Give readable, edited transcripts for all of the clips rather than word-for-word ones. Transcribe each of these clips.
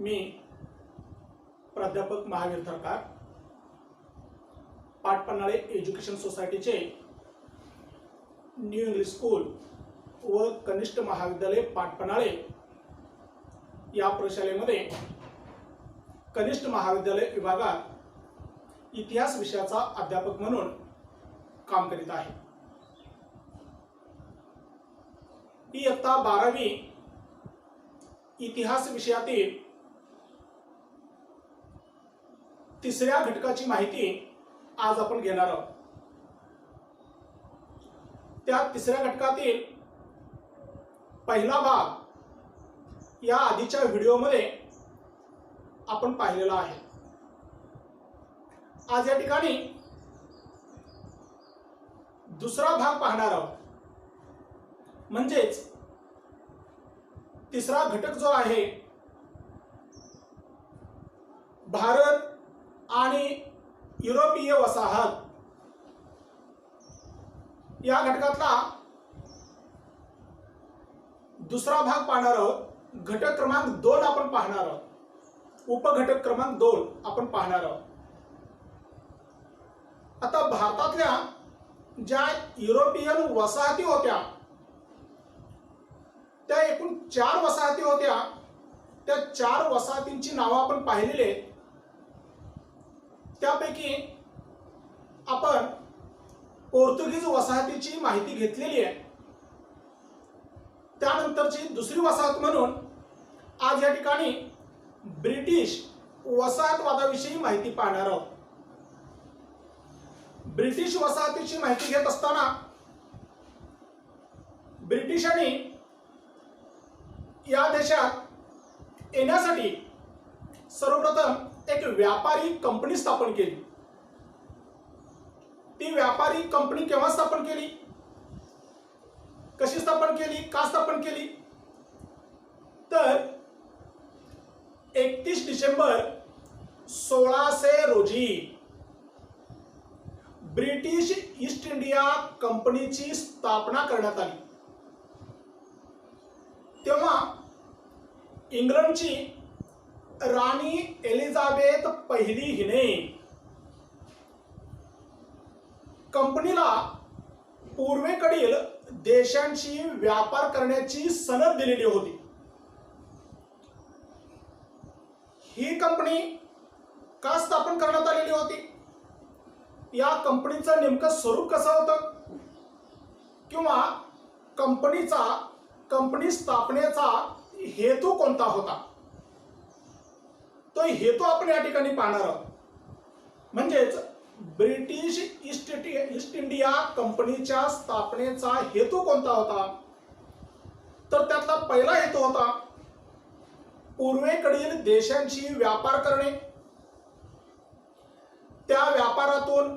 मी प्राध्यापक महावीर थरकार, पाटपन्हाळे एज्युकेशन सोसायटीचे new English school व कनिष्ठ महाविद्यालय पाटपन्हाळे या प्रशालेमध्ये कनिष्ठ महाविद्यालय विभागात इतिहास विषयाचा अध्यापक म्हणून काम करीत आहे। इयत्ता 12वी इतिहास विषयातील तिसऱ्या घटकाची माहिती आज आपण घेणार आहोत। त्या तिसऱ्या घटकातील पहिला भाग या आधीच्या व्हिडिओमध्ये आपण पाहिलेला आहे। आज या ठिकाणी दुसरा भाग पाहणार आहोत, म्हणजेच तिसरा घटक जो आहे भारत आणि युरोपीय वसाहत, या घटकातला दुसरा भाग पाहणार आहोत। घटक क्रमांक 2 आपण पाहणार आहोत, उपघटक क्रमांक 2 आपण पाहणार आहोत। आता भारतातल्या ज्या युरोपियन वसाहती होत्या त्या एकूण 4 वसाहती होत्या। त्या 4 वसाहतींची नावं आपण पाहिलेली आहेत। त्यापैकी आपण पोर्तुगीज वसाहतीची माहिती घेतलेली आहे। त्यानंतरची दुसरी वसाहत म्हणून आज या ठिकाणी ब्रिटिश वसाहतवादाविषयी माहिती पाहणार आहोत। ब्रिटिश वसाहतीची माहिती घेत असताना ब्रिटिशांनी या देशात येण्यासाठी सर्वप्रथम एक व्यापारी कंपनी स्थापन केली। ती व्यापारी कंपनी केव्हा स्थापन केली, कशी स्थापन केली, का स्थापन केली, तर 31 डिसेंबर 1600 रोजी ब्रिटिश ईस्ट इंडिया कंपनीची स्थापना करण्यात आली। तेव्हा इंग्लंडची राणी एलिझाबेथ पहिली हिने कंपनीला पूर्वेकडील देशांशी व्यापार करण्याची सनद दिलेली होती। ही कंपनी का स्थापन करण्यात आलेली होती, या कंपनीचं नेमकं स्वरूप कसं होतं, किंवा कंपनी स्थापनेचा हेतू कोणता होता, तो हेतू आपण या ठिकाणी पाहणार आहोत। म्हणजेच ब्रिटिश ईस्ट इंडिया कंपनीच्या स्थापनेचा हेतू कोणता होता, तर त्यातला पहिला हेतू होता पूर्वेकडील देशांशी व्यापार करणे, त्या व्यापारातून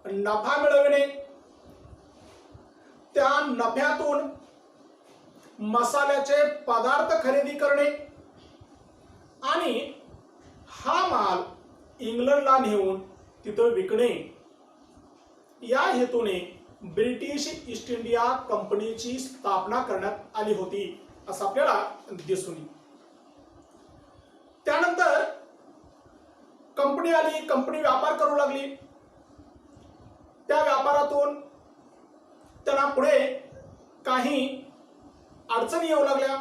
नफा मिळविणे, त्या नफ्यातून मसाल्याचे पदार्थ खरेदी करणे आणि हा माल इंग्लंडला नेऊन तिथं विकणे, या हेतूने ब्रिटिश ईस्ट इंडिया कंपनीची स्थापना करण्यात आली होती असं आपल्याला दिसून येईल। त्यानंतर कंपनी आली, कंपनी व्यापार करू लागली। त्या व्यापारातून त्यांना पुढे काही अडचणी येऊ लागल्या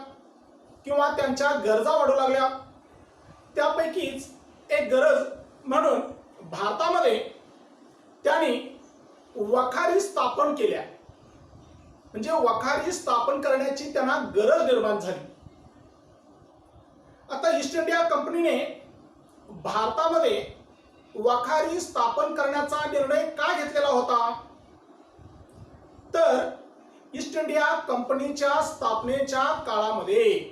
किंवा त्यांच्या गरजा वाढू लागल्या। त्यापैकीच एक गरज म्हणून भारतामध्ये त्यांनी वखारी स्थापन केल्या, म्हणजे वखारी स्थापन करण्याची त्यांना गरज निर्माण झाली। आता ईस्ट इंडिया कंपनीने भारतामध्ये वखारी स्थापन करण्याचा निर्णय का घेतलेला होता, तर ईस्ट इंडिया कंपनीच्या स्थापनेच्या काळामध्ये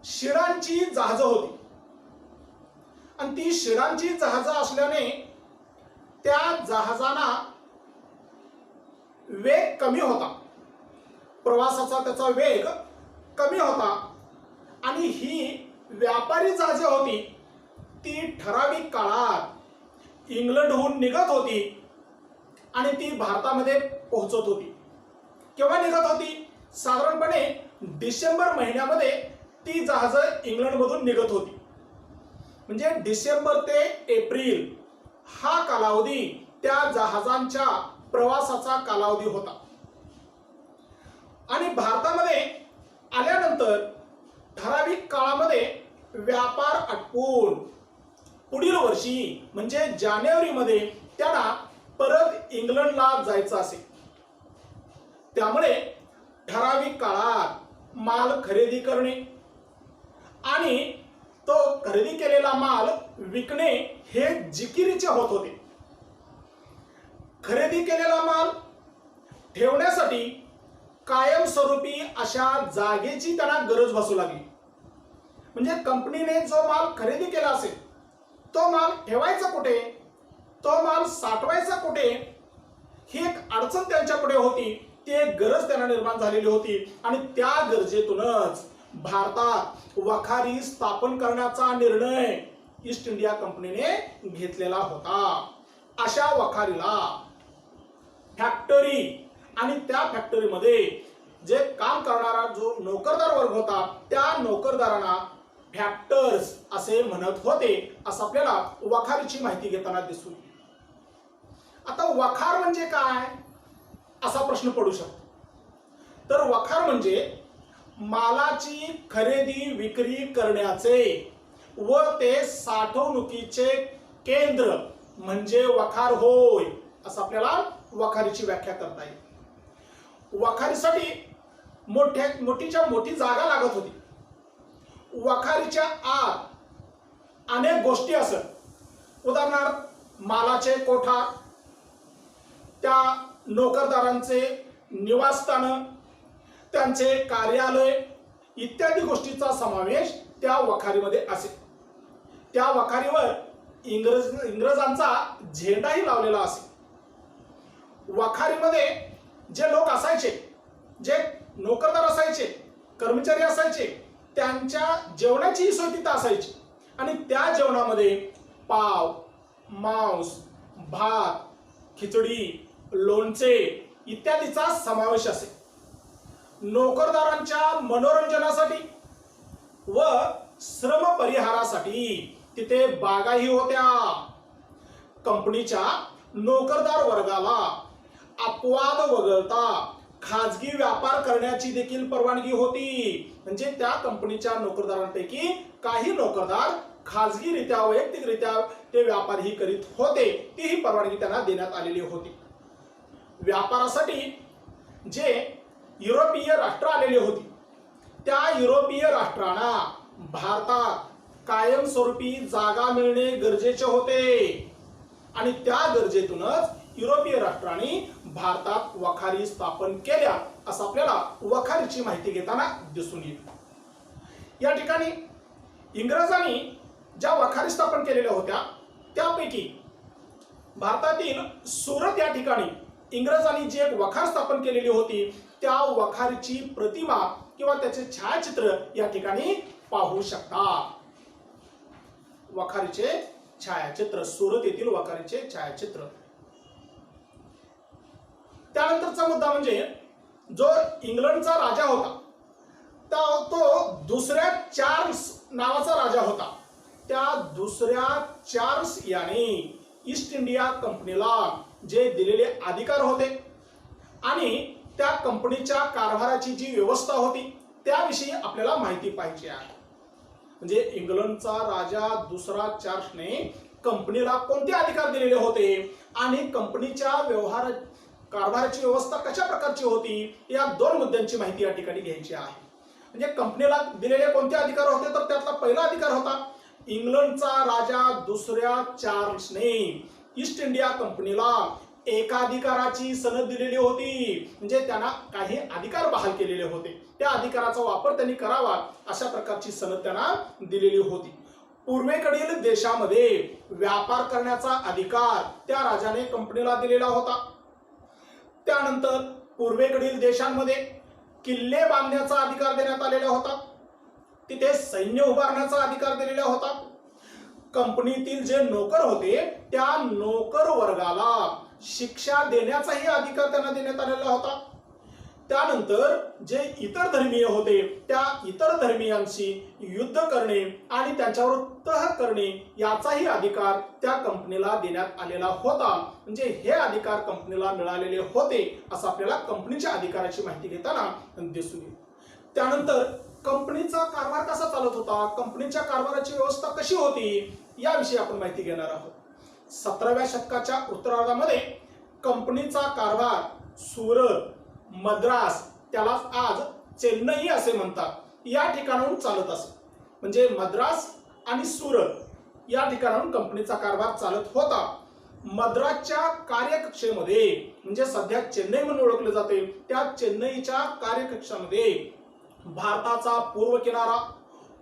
शिडांची जहाजं होती आणि ती शिडांची जहाजं असल्याने त्या जहाजांना वेग कमी होता, प्रवासाचा त्याचा वेग कमी होता आणि ही व्यापारी जहाजे होती ती ठराविक काळात इंग्लंडहून निघत होती आणि ती भारतामध्ये पोहोचत होती। केव्हा निघत होती, साधारणपणे डिसेंबर महिन्यामध्ये ती जहाजं इंग्लंडमधून निघत होती. म्हणजे डिसेंबर ते एप्रिल हा कालावधी त्या जहाजांच्या प्रवासाचा कालावधी होता. आणि भारतामध्ये आल्यानंतर ठराविक काळामध्ये व्यापार आटपून पुढील वर्षी म्हणजे जानेवारीमध्ये त्यांना परत इंग्लंडला जायचं असे. त्यामुळे ठराविक काळात माल खरेदी करणे आणि तो खरेदी केलेला माल विकणे हे जिकिरीचे होत होते. खरेदी केलेला माल ठेवण्यासाठी कायमस्वरूपी अशा जागेची त्यांना गरज भासू लागली. म्हणजे कंपनीने जो माल खरेदी केला असेल तो माल ठेवायचा कुठे, तो माल साठवायचा कुठे, ही एक अडचण त्यांच्यापुढे होती. ती एक गरज त्यांना निर्माण झालेली होती आणि त्या गरजेतूनच भारतात वखारी स्थापन करण्याचा निर्णय ईस्ट इंडिया कंपनीने घेतलेला होता. अशा वखारीला फॅक्टरी आणि त्या फॅक्टरीमध्ये जे काम करणारा जो नोकरदार वर्ग होता त्या नोकरदारांना फॅक्टर्स असे म्हणत होते, असं आपल्याला वखारीची माहिती घेताना दिसून. आता वखार म्हणजे काय असा प्रश्न पडू शकतो. तर वखार म्हणजे मालाची खरेदी विक्री करण्याचे व ते साठवणुकीचे केंद्र म्हणजे वखार होय, असं आपल्याला वखारीची व्याख्या करता येईल. वखारीसाठी मोठीच्या मोठी जागा लागत होती. वखारीच्या आत अनेक गोष्टी असत. उदाहरणार्थ मालाचे कोठार, त्या नोकरदारांचे निवासस्थान, त्यांचे कार्यालय इत्यादी गोष्टीचा समावेश त्या वखारीमध्ये असे. त्या वखारीवर इंग्रजांचा झेंडाही लावलेला असे. वखारीमध्ये जे लोक असायचे, जे नोकरदार असायचे, कर्मचारी असायचे, त्यांच्या जेवणाची सोय तिथं असायची आणि त्या जेवणामध्ये पाव, मांस, भात, खिचडी, लोणचे इत्यादीचा समावेश असे. नोकरदारांच्या मनोरंजनासाठी व श्रम परिहारासाठी तिथे बागाही होत्या. कंपनीच्या नोकरदार वर्गाला अपवाद वगळता खाजगी व्यापार करण्याची देखील परवानगी होती. म्हणजे त्या कंपनीच्या नोकरदारांपैकी काही नोकरदार खाजगीरित्या वैयक्तिकरित्या ते व्यापारही करीत होते. तीही परवानगी त्यांना देण्यात आलेली होती. व्यापारासाठी जे युरोपीय राष्ट्र आलेली होती त्या युरोपीय राष्ट्रांना भारतात कायमस्वरूपी जागा मिळणे गरजेचे होते आणि त्या गरजेतूनच युरोपीय राष्ट्रांनी भारतात वखारी स्थापन केल्या, असं आपल्याला वखारीची माहिती घेताना दिसून येईल. या ठिकाणी इंग्रजांनी ज्या वखारी स्थापन केलेल्या होत्या त्यापैकी भारतातील सुरत या ठिकाणी इंग्रजांनी जी एक वखार स्थापन केलेली होती त्या वखारीची प्रतिमा किंवा त्याचे छायाचित्र या ठिकाणी पाहू शकता. वखारीचे छायाचित्र, सुरत येथील वखारीचे छायाचित्र. त्यानंतरचा मुद्दा म्हणजे जो इंग्लंडचा राजा होता तो दुसऱ्या चार्ल्स नावाचा राजा होता. त्या दुसऱ्या चार्ल्स याने ईस्ट इंडिया कंपनीला जे दिलेले अधिकार होते आणि त्या कंपनीच्या कारभाराची जी व्यवस्था होती त्याविषयी आपल्याला माहिती पाहिजे आहे. म्हणजे इंग्लंडचा राजा दुसरा चार्ल्सने कंपनीला कोणते अधिकार दिलेले होते आणि कंपनीच्या कारभाराची व्यवस्था कशा प्रकारची होती, या दोन मुद्द्यांची माहिती या ठिकाणी घ्यायची आहे. म्हणजे कंपनीला दिलेले कोणते अधिकार होते, तर त्यातला पहिला अधिकार होता इंग्लंडचा राजा दुसऱ्या चार्ल्सने ईस्ट इंडिया कंपनीला एकाधिकाराची सनद दिलेली होती. म्हणजे त्यांना काही अधिकार बहाल केलेले होते, त्या अधिकाराचा वापर त्यांनी करावा अशा प्रकारची सनद त्यांना दिलेली होती. पूर्वेकडील देशामध्ये व्यापार करण्याचा अधिकार त्या राजाने कंपनीला दिलेला होता. त्यानंतर पूर्वेकडील देशांमध्ये किल्ले बांधण्याचा अधिकार देण्यात आलेला होता. तिथे सैन्य उभारण्याचा अधिकार दिलेला होता. कंपनीतील जे नोकर होते त्या नोकर वर्गाला शिक्षा देण्याचाही अधिकार त्यांना देण्यात आलेला होता. त्यानंतर जे इतर धर्मीय होते त्या इतर धर्मीयांशी युद्ध करणे आणि त्यांच्यावर तह करणे याचाही अधिकार त्या कंपनीला देण्यात आलेला होता. म्हणजे हे अधिकार कंपनीला मिळालेले होते असं आपल्याला कंपनीच्या अधिकाराची माहिती घेताना दिसून येईल. त्यानंतर कंपनीचा कारभार कसा चालत होता, कंपनीच्या कारभाराची व्यवस्था कशी होती याविषयी आपण माहिती घेणार आहोत. 17व्या शतकाच्या उत्तरार्धामध्ये कंपनीचा कारभार सुरत, मद्रास, त्याला आज चेन्नई असे म्हणतात, या ठिकाणाहून चालत असे. म्हणजे मद्रास आणि सुरत या ठिकाणाहून कंपनीचा कारभार चालत होता. मद्रासच्या कार्यकक्षेमध्ये म्हणजे सध्या चेन्नई म्हणून ओळखले जाते त्या चेन्नईच्या कार्यकक्षामध्ये भारताचा पूर्व किनारा,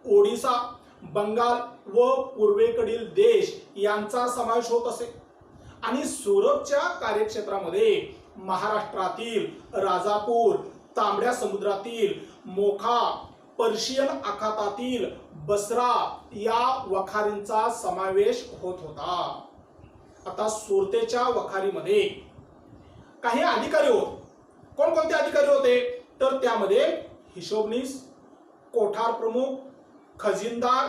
ओडिसा, बंगाल व पूर्वेकडील देश यांचा समावेश होत असे. आणि सुरतच्या कार्यक्षेत्रामध्ये महाराष्ट्रातील राजापूर, तांबड्या समुद्रातील मोखा, पर्शियन आखातातील बसरा या वखारींचा समावेश होत होता. आता सुरतेच्या वखारीमध्ये काही अधिकारी होते. कोणकोणते अधिकारी होते तर त्यामध्ये हिशोबनीस, कोठार प्रमुख, खजिनदार,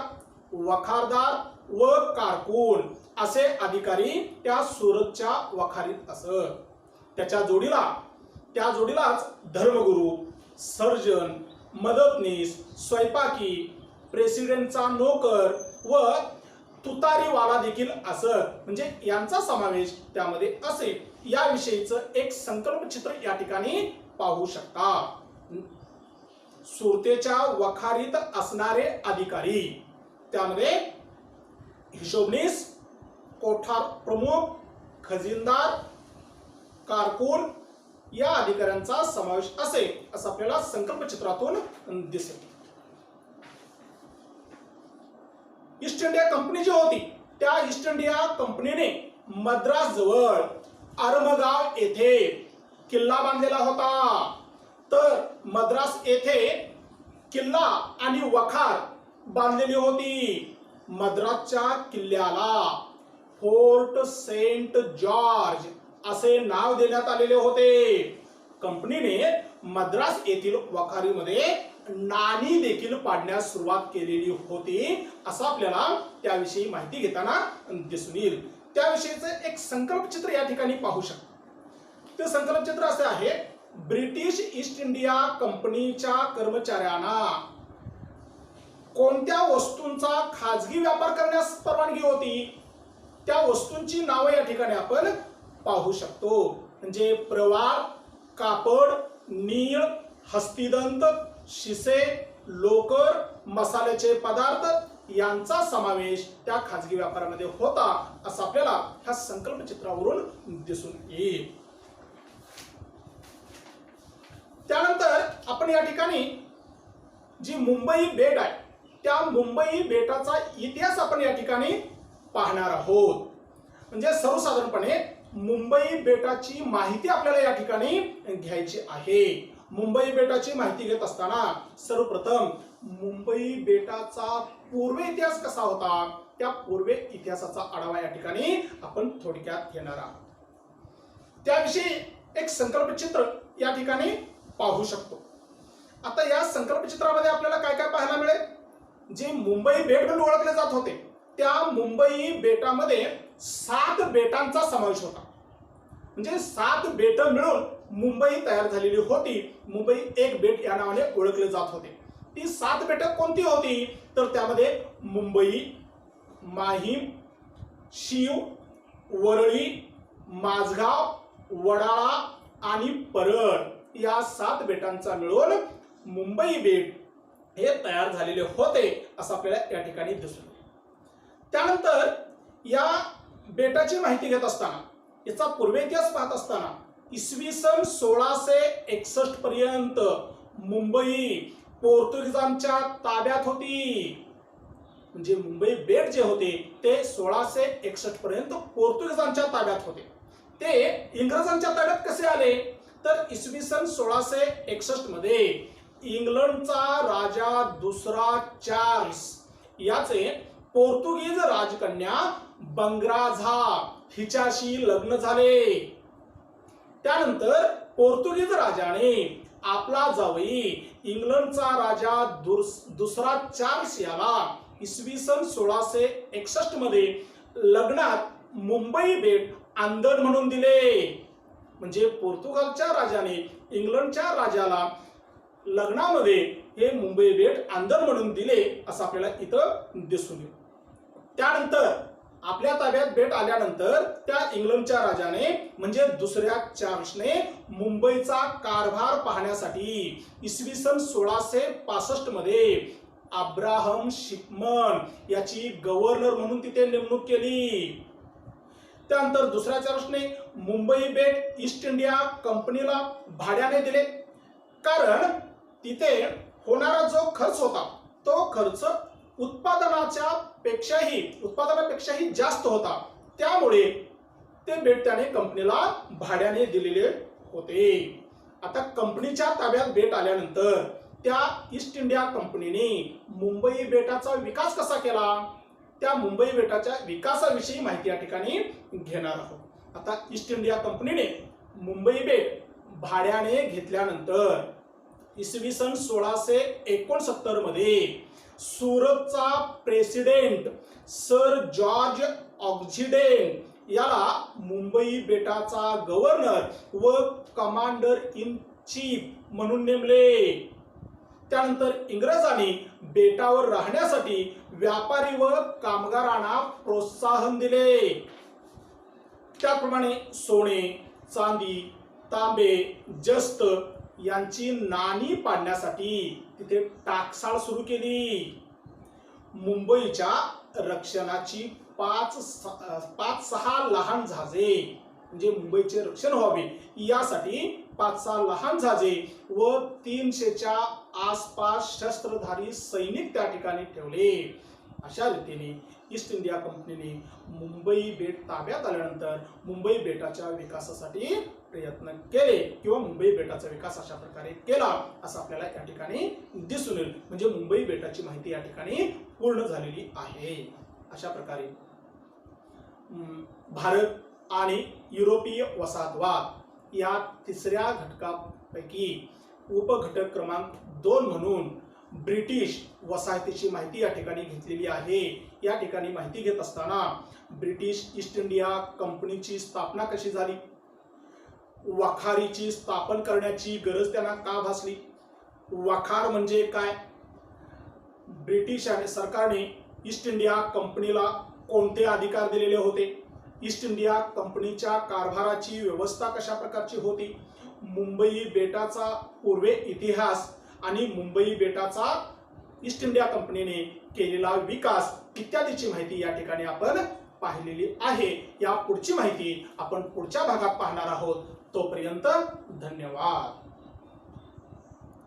वखारदार व कारकून असे अधिकारी त्या सुरतच्या वखारीत असत. त्या जोडीलाच धर्मगुरू, सर्जन, मदतनीस, स्वयंपाकी, प्रेसिडेंटचा नोकर व तुतारीवाला देखील असत. म्हणजे यांचा समावेश त्यामध्ये असे. याविषयीचं एक संकल्पचित्र या ठिकाणी पाहू शकता. सुरतेच्या वखारीत असणारे अधिकारी त्यामध्ये हिशोबनीस, कोठार प्रमुख, खजिनदार, कारकून या अधिकाऱ्यांचा समावेश असे असं आपल्याला संकल्पचित्रातून दिसेल. ईस्ट इंडिया कंपनी जी होती त्या ईस्ट इंडिया कंपनीने मद्रास जवळ अर्मगाव येथे किल्ला बांधलेला होता. तर मद्रास येथे किल्ला आणि वखार बांधलेली होती. मद्रासच्या किल्ल्याला फोर्ट सेंट जॉर्ज असे नाव देण्यात आलेले होते. कंपनीने मद्रास येथील वखारीमध्ये नाणी देखील पाडण्यास सुरुवात केलेली होती असं आपल्याला त्याविषयी माहिती घेताना दिसून येईल. त्याविषयीचे एक संकल्पचित्र या ठिकाणी पाहू शकतो. ते संकल्पचित्र असे आहे: ब्रिटिश ईस्ट इंडिया कंपनीच्या कर्मचाऱ्यांना कोणत्या वस्तूंचा खाजगी व्यापार करण्यास परवानगी होती त्या वस्तूंची नावे या ठिकाणी आपण पाहू शकतो. म्हणजे प्रवाळ, कापड, नीळ, हस्तिदंत, शिसे, लोकर, मसाल्याचे पदार्थ यांचा समावेश त्या खाजगी व्यापारामध्ये होता असं आपल्याला ह्या संकल्पचित्रावरून दिसून येईल. त्यानंतर आपण या ठिकाणी जी मुंबई बेट आहे त्या मुंबई बेटाचा इतिहास आपण या ठिकाणी पाहणार आहोत. म्हणजे सर्वसाधारणपणे मुंबई बेटाची माहिती आपल्याला या ठिकाणी घ्यायची आहे. मुंबई बेटाची माहिती घेत असताना सर्वप्रथम मुंबई बेटाचा पूर्व इतिहास कसा होता त्या पूर्व इतिहासाचा आढावा या ठिकाणी आपण थोडक्यात घेणार आहोत. त्याविषयी एक संकल्पचित्र या ठिकाणी पाहू शकतो. आता या संकल्पचित्रामध्ये आपल्याला काय काय पाहायला मिळेल. जे मुंबई बेट म्हणून ओळखले जात होते त्या मुंबई बेटामध्ये 7 बेटांचा समावेश होता. म्हणजे 7 बेट मिळून मुंबई तयार झालेली होती. मुंबई एक बेट या नावाने ओळखले जात होते. ती 7 बेट कोणती होती तर त्यामध्ये मुंबई, माहीम, शीव, वरळी, माझगाव, वडाळा आणि परळ या 7 बेटांचा मिळून मुंबई बेट हे तयार झालेले होते असं आपल्याला या ठिकाणी दिसून येईल. त्यानंतर या बेटाची माहिती घेत असताना याचा पूर्व इतिहास पाहत असताना इसवी सन 1661 पर्यंत मुंबई पोर्तुगीजांच्या ताब्यात होती. म्हणजे मुंबई बेट जे होते ते 1661 पर्यंत पोर्तुगीजांच्या ताब्यात होते. ते इंग्रजांच्या ताब्यात कसे आले तर इसवी सन 1661 मध्ये इंग्लंडचा राजा दुसरा चार्ल्स याचे पोर्तुगीज राजकन्या बंग्राझा हिच्याशी लग्न झाले. त्यानंतर पोर्तुगीज राजाने आपला जावई इंग्लंडचा राजा दुसरा चार्ल्स याला इसवी सन 1661 मध्ये लग्नात मुंबई बेट आंदण म्हणून दिले. म्हणजे पोर्तुगालच्या राजाने इंग्लंडच्या राजाला लग्नामध्ये हे मुंबई बेट आंदण म्हणून दिले असं आपल्याला इथं दिसून येईल. त्यानंतर आपल्या ताब्यात बेट आल्यानंतर त्या इंग्लंडच्या राजाने म्हणजे दुसऱ्या चार्ल्सने मुंबईचा कारभार पाहण्यासाठी इसवी सन 1665 मध्ये अब्राहम शिपमन याची गव्हर्नर म्हणून तिथे नेमणूक केली. त्यानंतर दुसऱ्या चार्ल्सने मुंबई बेट ईस्ट इंडिया कंपनीला भाड्याने दिले, कारण तिथे होणारा जो खर्च होता तो खर्च उत्पादनापेक्षाही जास्त होता. त्यामुळे ते बेट त्याने कंपनीला भाड्याने दिलेले होते. आता कंपनीच्या ताब्यात बेट आल्यानंतर त्या ईस्ट इंडिया कंपनीने मुंबई बेटाचा विकास कसा केला, त्या मुंबई बेटाच्या विकासाविषयी माहिती या ठिकाणी घेणार आहोत. आता ईस्ट इंडिया कंपनीने मुंबई बेट भाड्याने घेतल्यानंतर इसवी सन 1669 मध्ये सुरतचा प्रेसिडेंट सर जॉर्ज ऑक्झिडेन याला मुंबई बेटाचा गव्हर्नर व कमांडर इन चीफ म्हणून नेमले. त्यानंतर इंग्रजांनी बेटावर राहण्यासाठी व्यापारी व कामगारांना प्रोत्साहन दिले. त्याप्रमाणे सोने, चांदी, तांबे, जस्त यांची नाणी पाडण्यासाठी तिथे टाकसाळ सुरू केली. मुंबईच्या रक्षणाची 5-6 लहान जहाजे म्हणजे मुंबईचे रक्षण व्हावे यासाठी 5-6 लहान जहाजे व 300च्या आसपास शस्त्रधारी सैनिक त्या ठिकाणी ठेवले. अशा रीतीने ईस्ट इंडिया कंपनीने मुंबई बेट ताब्यात आल्यानंतर मुंबई बेटाच्या विकासासाठी प्रयत्न केले किंवा मुंबई बेटाचा विकास अशा प्रकारे केला असं आपल्याला या ठिकाणी दिसून येईल. म्हणजे मुंबई बेटाची माहिती या ठिकाणी पूर्ण झालेली आहे. अशा प्रकारे भारत आणि युरोपीय वसाहतवाद या तिसऱ्या घटकापैकी उपघटक क्रमांक 2 म्हणून ब्रिटिश वसाहतीची माहिती या ठिकाणी घेतलेली आहे. या ठिकाणी माहिती घेत असताना ब्रिटिश ईस्ट इंडिया कंपनीची स्थापना कशी झाली, वखारीची स्थापन करण्याची गरज त्यांना का भासली, वखार म्हणजे काय, ब्रिटिश सरकारने ईस्ट इंडिया कंपनीला कोणते अधिकार दिलेले होते, ईस्ट इंडिया कंपनीच्या कारभाराची व्यवस्था कशा प्रकारची होती, मुंबई बेटाचा पूर्वे इतिहास आणि मुंबई बेटाचा ईस्ट इंडिया कंपनीने केलेला विकास इत्यादीची माहिती या ठिकाणी आपण पाहिलेली आहे. या पुढची माहिती आपण पुढच्या भागात पाहणार आहोत. तोपर्यंत धन्यवाद.